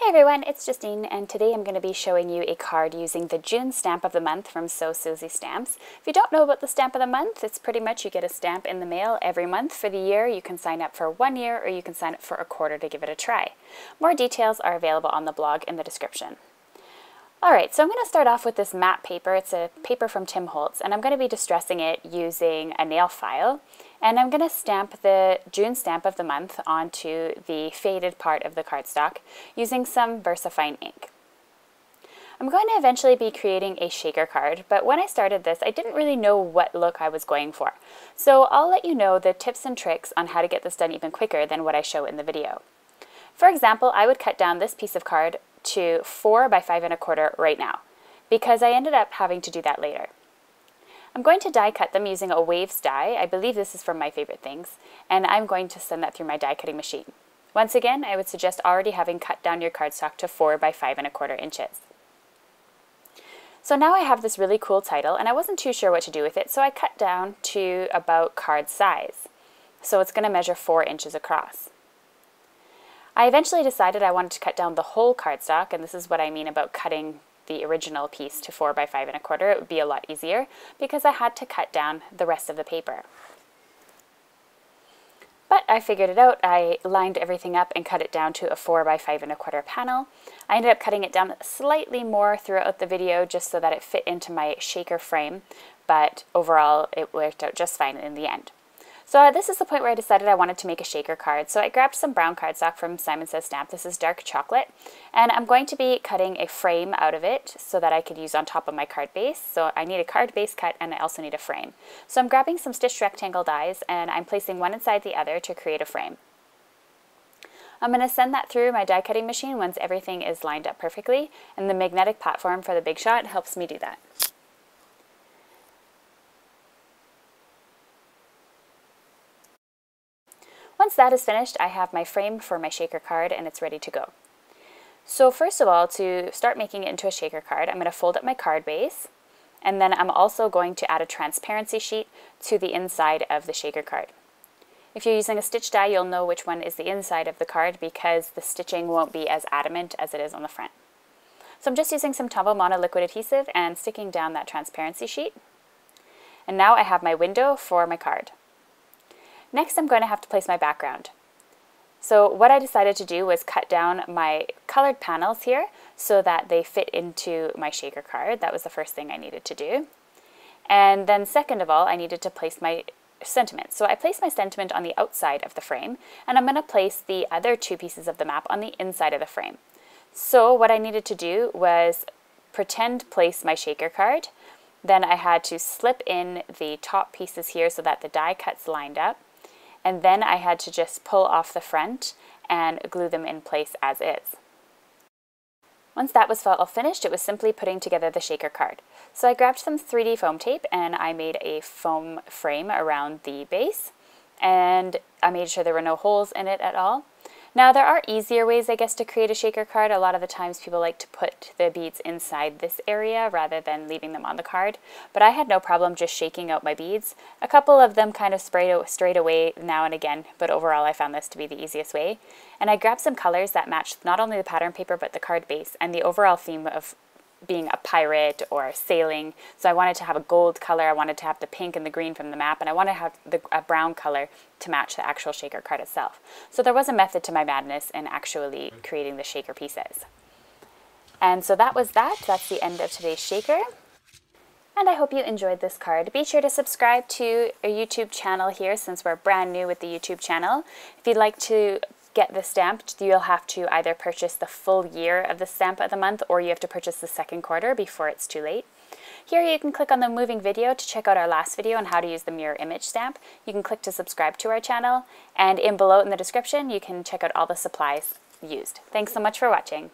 Hey everyone, it's Justine, and today I'm going to be showing you a card using the June stamp of the month from Suzy Stamps. If you don't know about the stamp of the month, it's pretty much you get a stamp in the mail every month for the year. You can sign up for 1 year or you can sign up for a quarter to give it a try. More details are available on the blog in the description. Alright, so I'm going to start off with this matte paper. It's a paper from Tim Holtz, and I'm going to be distressing it using a nail file. And I'm going to stamp the June stamp of the month onto the faded part of the cardstock using some VersaFine ink. I'm going to eventually be creating a shaker card, but when I started this, I didn't really know what look I was going for. So I'll let you know the tips and tricks on how to get this done even quicker than what I show in the video. For example, I would cut down this piece of card to 4 by 5 1/4 right now, because I ended up having to do that later. I'm going to die cut them using a Waves die. I believe this is from My Favorite Things, and I'm going to send that through my die cutting machine. Once again, I would suggest already having cut down your cardstock to 4 by 5 1/4 inches. So now I have this really cool title, and I wasn't too sure what to do with it, so I cut down to about card size. So it's going to measure 4 inches across. I eventually decided I wanted to cut down the whole cardstock, and this is what I mean about cutting the original piece to 4 by 5 1/4. It would be a lot easier because I had to cut down the rest of the paper. But I figured it out. I lined everything up and cut it down to a 4 by 5 1/4 panel. I ended up cutting it down slightly more throughout the video just so that it fit into my shaker frame, but overall it worked out just fine in the end. So this is the point where I decided I wanted to make a shaker card. So I grabbed some brown cardstock from Simon Says Stamp. This is dark chocolate. And I'm going to be cutting a frame out of it so that I could use on top of my card base. So I need a card base cut and I also need a frame. So I'm grabbing some stitched rectangle dies and I'm placing one inside the other to create a frame. I'm going to send that through my die cutting machine once everything is lined up perfectly. And the magnetic platform for the Big Shot helps me do that. Once that is finished, I have my frame for my shaker card and it's ready to go. So first of all, to start making it into a shaker card, I'm going to fold up my card base, and then I'm also going to add a transparency sheet to the inside of the shaker card. If you're using a stitch die, you'll know which one is the inside of the card because the stitching won't be as adamant as it is on the front. So I'm just using some Tombow Mono liquid adhesive and sticking down that transparency sheet. And now I have my window for my card. Next, I'm going to have to place my background. So what I decided to do was cut down my colored panels here so that they fit into my shaker card. That was the first thing I needed to do. And then second of all, I needed to place my sentiment. So I placed my sentiment on the outside of the frame, and I'm going to place the other 2 pieces of the map on the inside of the frame. So what I needed to do was pretend place my shaker card. Then I had to slip in the top pieces here so that the die cuts lined up. And then I had to just pull off the front and glue them in place as is. Once that was all finished, it was simply putting together the shaker card. So I grabbed some 3D foam tape and I made a foam frame around the base, and I made sure there were no holes in it at all. Now there are easier ways, I guess, to create a shaker card. A lot of the times people like to put the beads inside this area rather than leaving them on the card, but I had no problem just shaking out my beads. A couple of them kind of strayed away now and again, but overall I found this to be the easiest way. And I grabbed some colors that matched not only the pattern paper but the card base and the overall theme of being a pirate or sailing. So I wanted to have a gold color, I wanted to have the pink and the green from the map, and I wanted to have a brown color to match the actual shaker card itself. So there was a method to my madness in actually creating the shaker pieces. And so that was that. That's the end of today's shaker. And I hope you enjoyed this card. Be sure to subscribe to our YouTube channel here since we're brand new with the YouTube channel. If you'd like to get the stamp, you'll have to either purchase the full year of the stamp of the month or you have to purchase the 2nd quarter before it's too late. Here you can click on the moving video to check out our last video on how to use the mirror image stamp. You can click to subscribe to our channel, and below in the description you can check out all the supplies used. Thanks so much for watching.